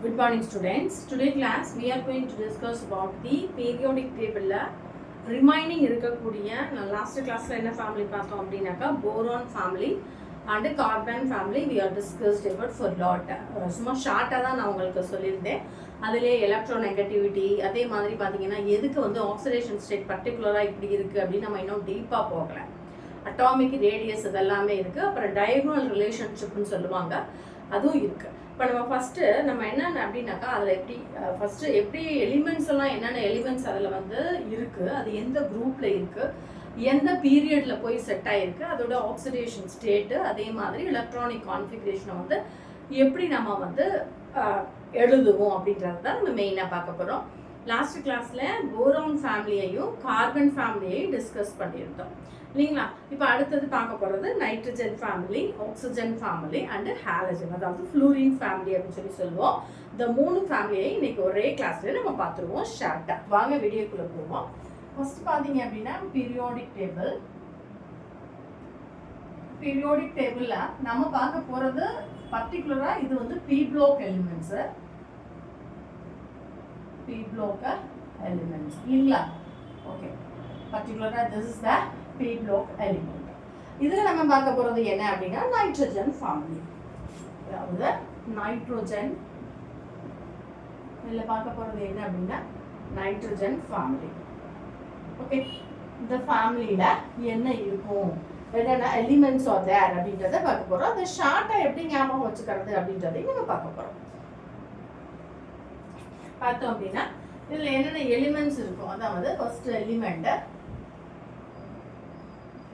Good morning students. Today class we are going to discuss about the periodic table remaining இருக்கக்கூடிய last classல என்ன family பார்த்தோம் அப்படினாக்கா boron family and carbon family we are discussed about for lot. சும்மா ஷார்ட்டா தான் நான் உங்களுக்கு சொல்லியிருந்தேன். அதிலே எலக்ட்ரோநெகட்டிவிட்டி அதே மாதிரி பாத்தீங்கன்னா எதுக்கு வந்து ஆக்சிடேஷன் ஸ்டேட் பர்టిక్యులரா இப்படி இருக்கு அப்படி நம்ம இன்னும் டீப்பா போகல. அட்டாமிக் ரேடியஸ் இதெல்லாமே இருக்கு. அப்புறம் டயகோனல் ரிலேஷன்ஷிப்னு சொல்லுவாங்க. அதுவும் இருக்கு. இப்போ நம்ம ஃபஸ்ட்டு நம்ம என்னென்ன அப்படின்னாக்கா அதில் எப்படி எலிமெண்ட்ஸ் எல்லாம் என்னென்ன எலிமெண்ட்ஸ் அதில் வந்து இருக்குது, அது எந்த குரூப்பில் இருக்குது, எந்த பீரியடில் போய் செட் ஆகிருக்கு, அதோட ஆக்சிடேஷன் ஸ்டேட்டு, அதே மாதிரி எலக்ட்ரானிக் கான்ஃபிகரேஷனை வந்து எப்படி நம்ம வந்து எழுதுவோம் அப்படின்றது தான் நம்ம மெயினாக பார்க்க போகிறோம். லாஸ்ட் கிளாஸில் போரான் ஃபேமிலியையும் கார்பன் ஃபேமிலியையும் டிஸ்கஸ் பண்ணியிருந்தோம் இல்லைங்களா. இப்போ அடுத்தது பார்க்க போகிறது nitrogen family, oxygen family and halogen, அதாவது ஃப்ளூரின் ஃபேமிலி அப்படின்னு சொல்லுவோம். இந்த மூணு ஃபேமிலியை இன்னைக்கு ஒரே கிளாஸ்ல நம்ம பார்த்துருவோம் ஷார்ட்டாக. வாங்க வீடியோக்குள்ளே போவோம். ஃபர்ஸ்ட் பார்த்தீங்க அப்படின்னா பீரியாடிக் டேபிள். பீரியாடிக் டேபிளில் நம்ம பார்க்க போகிறது பர்டிகுலராக இது வந்து P block elements. P block elements இல்லைங்களா. ஓகே, பர்டிகுலரா this is the P block element. இதுல நம்ம பார்க்க போறது என்ன அப்படின்னா நைட்ரஜன் ஃபேமிலி, அதாவது நைட்ரோஜன். இதுல பார்க்க போறது என்ன அப்படின்னா நைட்ரஜன் ஃபேமிலி. ஓகே, இந்த ஃபேமிலியில என்ன இருக்கும், என்னென்ன எலிமெண்ட்ஸ் ஆர் தேர் அப்படின்றத பார்க்க போறோம். அதை ஷார்ட்டா எப்படி ஞாபகம் வச்சுக்கிறது அப்படின்றதையும் நம்ம பார்க்க போறோம். பார்த்தோம் அப்படின்னா இதில் என்னென்ன எலிமெண்ட்ஸ் இருக்கும், அதாவது ஃபர்ஸ்ட்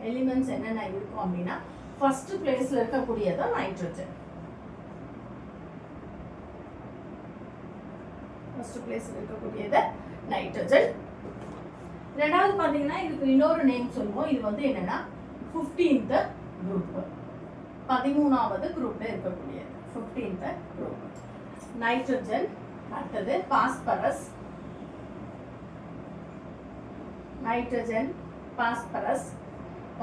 எலிமெண்ட்ஸ் என்னென்ன இருக்கும் அப்படின்னா ஃபர்ஸ்ட் பிளேஸ்ல இருக்கக்கூடியதான் நைட்ரஜன். ஃபர்ஸ்ட் பிளேஸ்ல இருக்கக்கூடியது நைட்ரஜன். ரெண்டாவது பார்த்தீங்கன்னா இதுக்கு இன்னொரு நேம் சொல்லுவோம். இது வந்து என்னன்னா 15th குரூப், 13வது குரூப்ல இருக்கக்கூடியது 15th குரூப் நைட்ரஜன். அடுத்தது பாஸ்பரஸ், நைட்ரஜன், பாஸ்பரஸ்,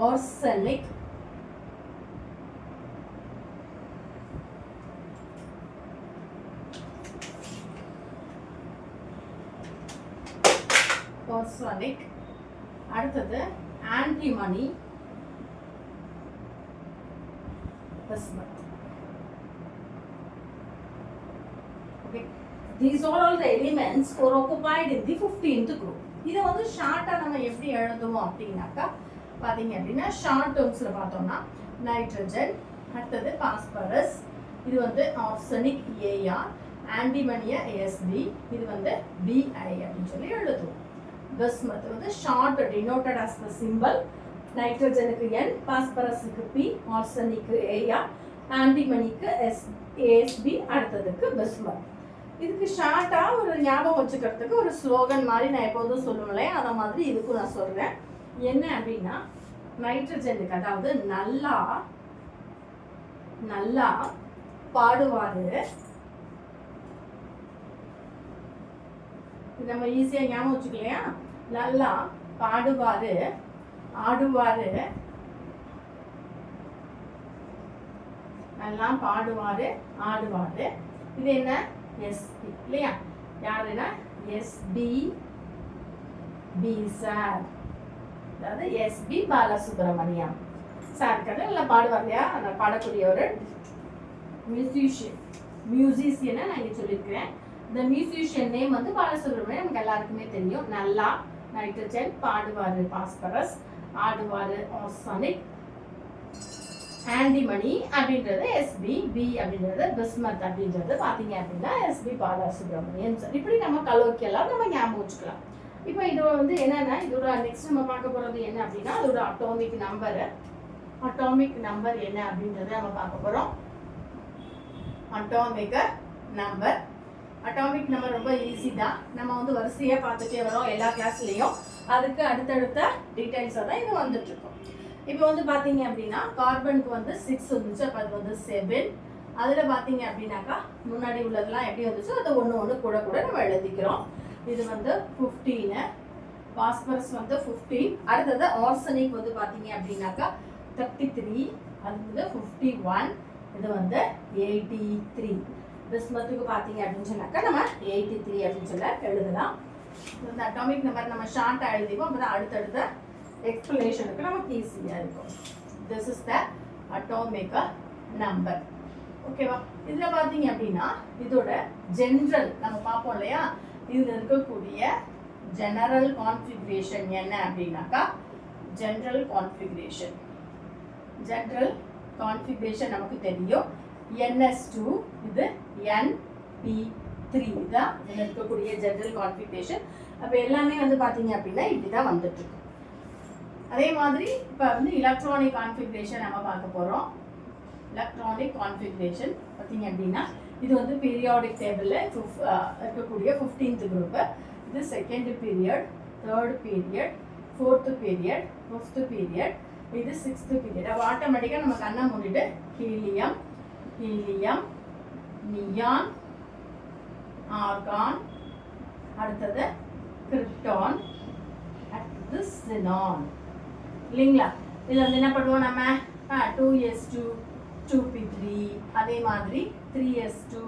ஆர்சனிக், அடுத்தது antimony, bismuth. Okay, these are all the elements were occupied in the 15th group. இதை வந்து ஷார்ட்டா நம்ம எப்படி எழுதுவோம் அப்படின்னாக்கா பாத்தீங்க அப்படின்னா ஷார்ட் டேர்ம்ஸ்ல பார்த்தோம்னா நைட்ரஜன், அடுத்தது பாஸ்பரஸ், இது வந்து ஆர்சனிக் ஏஆர், ஆன்டிமனியா ஏஎஸ்பி, இது வந்து பிஐ அப்படின்னு சொல்லி எழுதுவோம். பிஸ்மத் வந்து short denoted as the symbol. நைட்ரஜனுக்கு என், பாஸ்பரஸுக்கு பி, ஆர்சனிக்கு ஏஆர், ஆன்டிமனிக்கு ஏஎஸ்பி, அடுத்ததுக்கு பிஸ்மத். இதுக்கு ஷார்ட்டா ஒரு ஞாபகம் வச்சுக்கிறதுக்கு ஒரு ஸ்லோகன் மாதிரி நான் எப்போதும் சொல்லுவேன், அதை மாதிரி இதுக்கும் நான் சொல்றேன். என்ன அப்படின்னா நைட்ரஜனுக்கு, அதாவது நல்லா பாடுவாரு, நம்ம ஈஸியா ஞாபகம் வச்சுக்கலையா, நல்லா பாடுவாரு, ஆடுவாரு, நல்லா பாடுவாரு, ஆடுவாரு. இது என்ன எஸ்பி இல்லையா, யாருன்னா எஸ்பி பி சார், அதாவது எஸ்பி பாலசுப்ரமணியம் சார் கடை நல்லா பாடுவார் இல்லையா. அந்த பாடக்கூடிய ஒரு மியூசிஷியனை நான் இங்கே சொல்லியிருக்கிறேன். இந்த மியூசிஷியன் நேம் வந்து பாலசுப்ரமணியம் நமக்கு எல்லாருக்குமே தெரியும். நல்லா நைட்ரஜன், பாடுவாரு பாஸ்பரஸ், ஆடுவாரு ஆர்சனிக், ஆன்டிமனி அப்படின்றது எஸ்பி, பி அப்படின்றது பிஸ்மத் அப்படின்றது பார்த்தீங்க அப்படின்னா எஸ்பி பாலசுப்ரமணியன் சார். இப்படி நம்ம கலோக்கியெல்லாம் நம்ம ஞாபகம் வச்சுக்கலாம். இப்போ இது வந்து என்னன்னா இதோட நெக்ஸ்ட் நம்ம பார்க்க போறது என்ன அப்படின்னா அதோட அட்டாமிக் நம்பர் என்ன அப்படின்றத நம்ம பார்க்க போறோம். அட்டாமிக் நம்பர் ரொம்ப ஈஸி தான், நம்ம வந்து வரிசையா பார்த்துட்டே வரோம் எல்லா கிளாஸ்லயும். அதுக்கு அடுத்தடுத்த டீடைல்ஸாக தான் இது வந்துட்டு இருக்கும். இப்போ வந்து பார்த்தீங்க அப்படின்னா கார்பனுக்கு வந்து 6 வந்துச்சு, அப்போ அது வந்து 7. அதில் பார்த்தீங்க அப்படின்னாக்கா முன்னாடி உள்ளதெல்லாம் எப்படி வந்துச்சோ அதை ஒன்று கூட நம்ம எழுதிக்கிறோம். இது வந்து 15, பாஸ்பரஸ் வந்து 15, அடுத்தது ஆர்சனிக் வந்து பார்த்தீங்க அப்படின்னாக்கா 33, அது வந்து 51, இது வந்து 83. பிஸ்மத்துக்கு பார்த்தீங்க அப்படின்னு சொன்னாக்கா நம்ம 83 அப்படின்னு சொல்ல எழுதலாம். இந்த அட்டாமிக் நம்பர் நம்ம ஷார்ட்டாக எழுதிப்போம், அப்போ தான் அடுத்தடுத்த எக்ஸ்பிளனேஷனுக்கு நமக்கு ஈஸியாக இருக்கும். This is the atomic number. ஓகேவா? இதில் பார்த்தீங்க அப்படின்னா இதோட ஜென்ரல் நம்ம பார்ப்போம் இல்லையா, இதில் இருக்கக்கூடிய ஜெனரல் கான்ஃபிகரேஷன் என்ன அப்படின்னாக்கா ஜெனரல் கான்ஃபிகரேஷன். ஜெனரல் கான்ஃபிகரேஷன் நமக்கு தெரியும், NS2 இது NP3 தான் இதில் இருக்கக்கூடிய ஜெனரல் கான்ஃபிகரேஷன். அப்போ எல்லாமே வந்து பார்த்தீங்க அப்படின்னா இப்படி தான் வந்துட்டு இருக்கு. அதே மாதிரி இப்போ வந்து எலக்ட்ரானிக் கான்ஃபிகரேஷன் நம்ம பார்க்க போகிறோம். எலக்ட்ரானிக் கான்ஃபிகரேஷன் பார்த்தீங்க அப்படின்னா இது வந்து பீரியாடிக் டேபிளில் இருக்கக்கூடிய 15th குரூப்பு. இது second period, third period, fourth period, fifth period, இது 6th பீரியட். அப்போ ஆட்டோமேட்டிக்காக நம்ம கண்ணை மூடிட்டு ஹீலியம், ஹீலியம், நியான், ஆர்கான், அடுத்தது கிரிப்டான், அடுத்தது சினான் இல்லைங்களா? இதில் வந்து என்ன பண்ணுவோம் நம்ம 2s2 2p3, அதே மாதிரி 3s2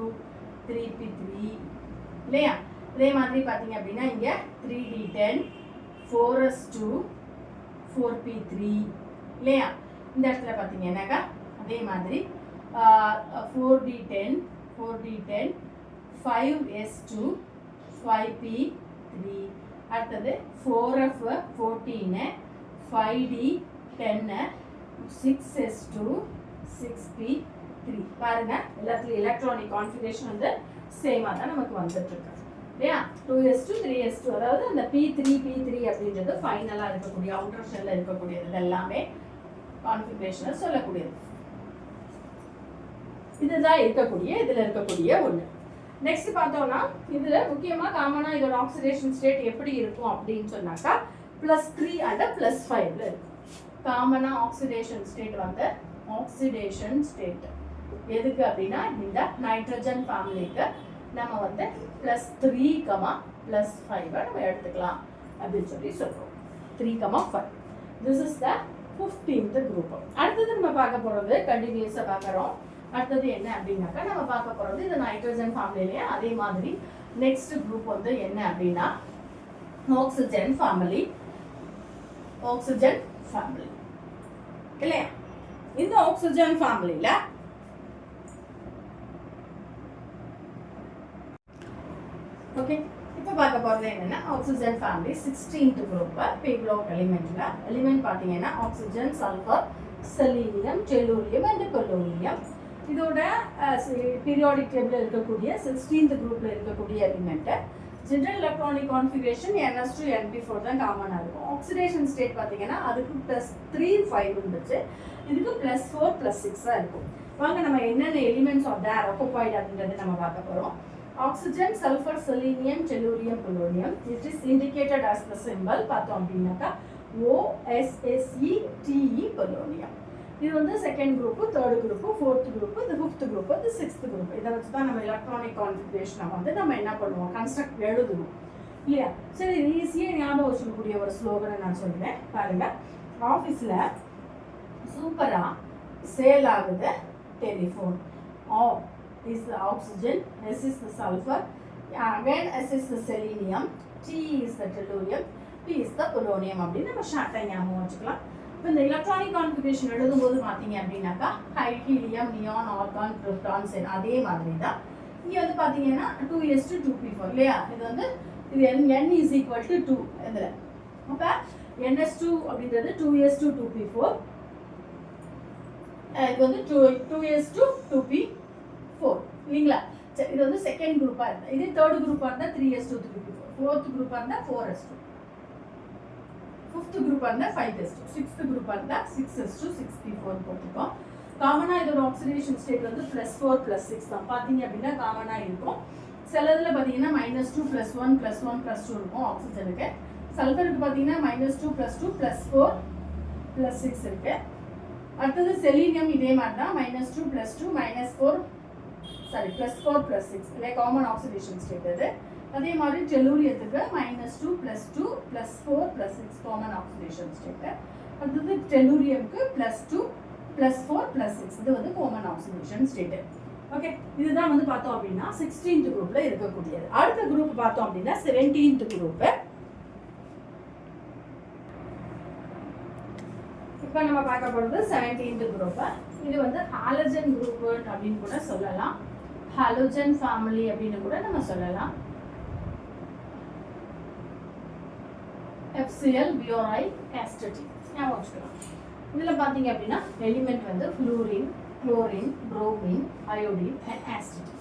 3p3 இல்லையா? அதே மாதிரி பார்த்தீங்க அப்படின்னா இங்கே 3d10 4s2 4p3 இல்லையா? இந்த இடத்துல பார்த்தீங்கன்னாக்கா அதே மாதிரி 4d10 4d10 5s2 5p3, அடுத்தது 4f14 5d10 6s2 6p3. பாருங்க எல்லாத்துலயும் எலக்ட்ரானிக் கான்ஃபிகரேஷன் வந்து சேமா தான் நமக்கு வந்துட்டு இருக்கு இல்லையா? 2s2 3s2, அதாவது அந்த p3 அப்படின்றது ஃபைனலா இருக்கக்கூடிய அவுட்டர் ஷெல்ல இருக்கக்கூடியது எல்லாமே கான்ஃபிகரேஷனை சொல்லக்கூடியது. இதுதான் இதுல இருக்கக்கூடிய ஒண்ணு. நெக்ஸ்ட் பார்த்தோம்னா இதுல முக்கியமா காமனா இதோட ஆக்சிடேஷன் ஸ்டேட் எப்படி இருக்கும் அப்படின்னு சொன்னாக்கா +3 அண்ட் +5 இருக்கு. காமனா ஆக்சிடேஷன் ஸ்டேட் வந்து ஆக்சிடேஷன் ஸ்டேட் எதுக்கு அப்படின்னா இந்த நைட்ரஜன் ஃபேமிலிக்கு நம்ம வந்து +3, +5 நம்ம எடுத்துக்கலாம் அப்படின்னு சொல்லி சொல்றோம். 3, 5. This is the 15th group. அடுத்தது நம்ம பார்க்க போறது கண்டினியூஸா பார்க்குறோம். அடுத்தது என்ன அப்படின்னாக்கா நம்ம பார்க்க போறது இந்த நைட்ரஜன் ஃபேமிலியிலேயே அதே மாதிரி நெக்ஸ்ட் குரூப் வந்து என்ன அப்படின்னா ஆக்சிஜன் ஃபேமிலி. ஆக்சிஜன் ஃபேமிலி இல்லையா? இந்த ஆக்சிஜன் ஃபேமிலியில ஓகே இப்போ பார்க்க போறது என்னன்னா oxygen family 16th group. P block எலிமெண்ட்ல எலிமெண்ட் பார்த்தீங்கன்னா oxygen, sulphur, selenium, tellurium and polonium. இதோட பீரியாடிக் டேபிள் இருக்கக்கூடிய 16th குரூப்ல இருக்கக்கூடிய element. General electronic configuration NS2 NP4 தான் காமனாக இருக்கும். ஆக்சிடேஷன் ஸ்டேட் பார்த்தீங்கன்னா அதுக்கு +3 5 இருந்துச்சு, இதுக்கு +4 +6 இருக்கும். வாங்க நம்ம என்னென்ன எலிமெண்ட்ஸ் ஆஃப் தேர் ஆக்குபைட் அப்படின்றது நம்ம பார்க்க போகிறோம். Oxygen, sulphur, selenium, tellurium, polonium. It is indicated as the symbol பார்த்தோம் அப்படின்னாக்கா OSSETE பொலோனியம். இது வந்து second group, third group, fourth group, இது ஃபிஃப்த் குரூப்பு, இது 6th குரூப். இதை வச்சு தான் நம்ம எலக்ட்ரானிக் கான்ஃபிகரேஷனை வந்து நம்ம என்ன பண்ணுவோம், கன்ஸ்ட்ரக்ட் எழுதுவோம் இல்லையா? சரி, ஈஸியாக ஞாபகம் வச்சுக்கக்கூடிய ஒரு ஸ்லோகனை நான் சொல்கிறேன் பாருங்க. ஆஃபீஸில் சூப்பராக சேல் ஆகுது telephone. O is the oxygen, S is the sulfur, again S is the selenium, T is the tellurium, P is the polonium அப்படின்னு நம்ம ஷார்ட்டாக ஞாபகம் வச்சுக்கலாம். இப்போ இந்த எலக்ட்ரானிக் கான்ஃபிகரேஷன் எழுதும்போது பார்த்தீங்க அப்படின்னாக்கா ஹீலியம், நியான், ஆர்கான், கிரிப்டான், சென் அதே மாதிரி தான். இங்கே வந்து பார்த்தீங்கன்னா 2s2 2p4 இல்லையா? இது வந்து இது n is equal to 2 இதில். அப்போ NS2 அப்படின்றது 2s2 2p4, இது வந்து 2s2 2p4 இல்லைங்களா? சரி, இது வந்து செகண்ட் குரூப்பாக இருந்தால், இதே தேர்ட் குரூப்பாக இருந்தால் 3s2 3p4, ஃபோர்த் குரூப்பாக இருந்தால் 4s2, ஃபிஃப்த் குரூப்பாக இருந்தால் 5s2, சிக்ஸ்த் குரூப்பாக இருந்தால் 6s2 6p4 போட்டிருக்கோம். காமனாக இதோட ஆக்சிடேஷன் ஸ்டேட் வந்து +4 +6 தான் பார்த்தீங்க அப்படின்னா காமனாக இருக்கும். சிலதில் பார்த்தீங்கன்னா -2 +1 +1 +2 இருக்கும் ஆக்சிஜனுக்கு. சல்ஃபருக்கு பார்த்தீங்கன்னா -2 +2 +4 +6 இருக்கு. அடுத்தது செலீனியம் இதே மாதிரி தான் -2 +2 -4 +4 +6 இல்லை காமன் ஆக்சிடேஷன் ஸ்டேட் அது. அதே மாதிரி டெல்லூரியத்துக்கு -2 +2 +4 +6 காமன் ஆக்சிடேஷன் ஸ்டேட். அடுத்தது டெல்லூரியமுக்கு +2 +4 +6 இது வந்து காமன் ஆக்சிடேஷன் ஸ்டேட். ஓகே, இதுதான் வந்து பார்த்தோம் அப்படின்னா 16th குரூப்ல இருக்கக்கூடியது. அடுத்த குரூப் பார்த்தோம் அப்படின்னா 17th குரூப். இப்போ நம்ம பார்க்க போகிறது 17th குரூப். இது வந்து ஹாலஜன் குரூப் அப்படின்னு கூட சொல்லலாம், ஹாலோஜன் ஃபேமிலி அப்படின்னு கூட நம்ம சொல்லலாம். FCl BRI astatine ஞாபகம் வச்சுக்கலாம். இதில் பார்த்தீங்க அப்படின்னா எலிமெண்ட் வந்து fluorine, chlorine, bromine, iodine and astatine.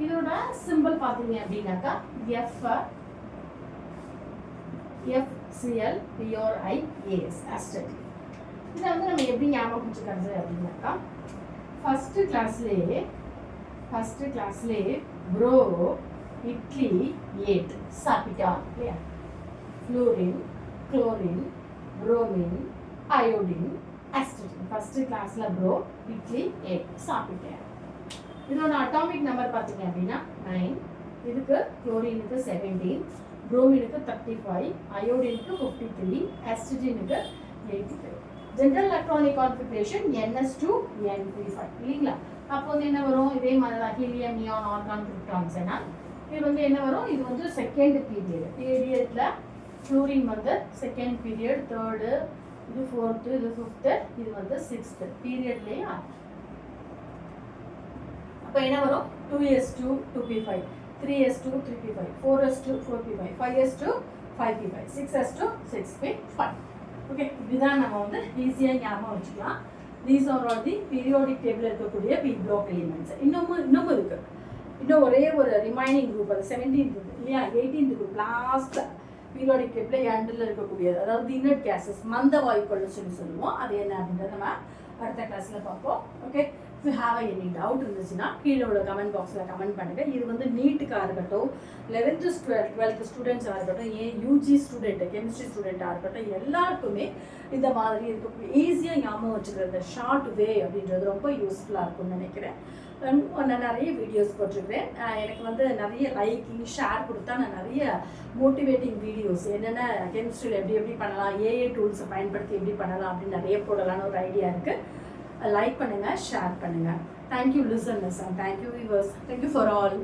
இதோட சிம்பிள் பார்த்தீங்க அப்படின்னாக்கா FCl BRI AS ஆஸ்டேட்டின். இதை வந்து நம்ம எப்படி ஞாபகம் வச்சுக்கிறது அப்படின்னாக்கா ஃபர்ஸ்ட் கிளாஸ்லேயே ப்ரோ இட்லி 8 சாப்பிட்டா இல்லையா, fluorine, chlorine, bromine, iodine, astatine. First கிளாஸ்ல ப்ரோ இட்லி 8 சாப்பிட்டேன். இதோட அட்டாமிக் நம்பர் பார்த்தீங்க அப்படின்னா 9. இதுக்கு குளோரினுக்கு 17, புரோமினுக்கு 35, அயோடினுக்கு 53, ஆஸ்டேட்டினுக்கு 85. ஜெனரல் எலக்ட்ரானிக் கான்ஃபிகரேஷன் NS2N35 இல்லைங்களா. அப்போ வந்து என்ன வரும், இதே மாதிரி தான் ஹீலியம், நியான், ஆர்கான், கிரிப்டான்ஸ். இது வந்து என்ன வரும், இது வந்து செகண்ட் பீரியட்ல ஃப்ளூரின் வந்து செகண்ட் பீரியட், தேர்டு, இது ஃபோர்த்து, இது ஃபிஃப்த்து, இது வந்து சிக்ஸ்த்து பீரியட்லேயே. அப்போ என்ன வரும், 2s2 2p5, 3s2 3p5, 4s2 4p5, 5s2 5p5, 6s2 6p5. Okay, இதுதான் நம்ம வந்து ஈஸியாக ஞாபகம் வச்சுக்கலாம். These are all the periodic table இருக்கக்கூடிய பி பிளாக் எலிமெண்ட்ஸ். இன்னும் இருக்கு, இன்னும் ஒரே ஒரு ரிமைனிங் குரூப், அது 17th இல்லையா, 18th group last periodic table எண்டில் இருக்கக்கூடியது, அதாவது இன்னட் கேசஸ், மந்த வாயுக்கள்னு சொல்லுவோம். அது என்ன அப்படின்றத நம்ம அடுத்த கிளாஸில் பார்ப்போம். Okay, if you have any doubt இருந்துச்சுன்னா கீழே உள்ள கமெண்ட் பாக்ஸில் கமெண்ட் பண்ணுங்கள். இது வந்து நீட்டுக்காக இருக்கட்டும், 11th 12th ஸ்டூடெண்ட்ஸாக இருக்கட்டும், யூஜி ஸ்டூடெண்ட், கெமிஸ்ட்ரி ஸ்டூடெண்ட்டாக இருக்கட்டும், எல்லாருக்குமே இந்த மாதிரி இருக்கக்கூடிய ஈஸியாக ஞாபகம் வச்சுக்கிறது ஷார்ட் வே அப்படின்றது ரொம்ப யூஸ்ஃபுல்லாக இருக்கும்னு நினைக்கிறேன். நான் நிறைய வீடியோஸ் போட்டிருக்கிறேன். எனக்கு வந்து நிறைய லைக்கிங் ஷேர் கொடுத்தா நான் நிறைய மோட்டிவேட்டிங் வீடியோஸ் என்னென்ன கெமிஸ்ட்ரியில் எப்படி பண்ணலாம், ஏஏ டூல்ஸை பயன்படுத்தி எப்படி பண்ணலாம் அப்படின்னு நிறைய போடலான்னு ஒரு ஐடியா இருக்குது. லைக் பண்ணுங்கள், ஷேர் பண்ணுங்கள். Thank you listeners and thank you viewers. Thank you for all.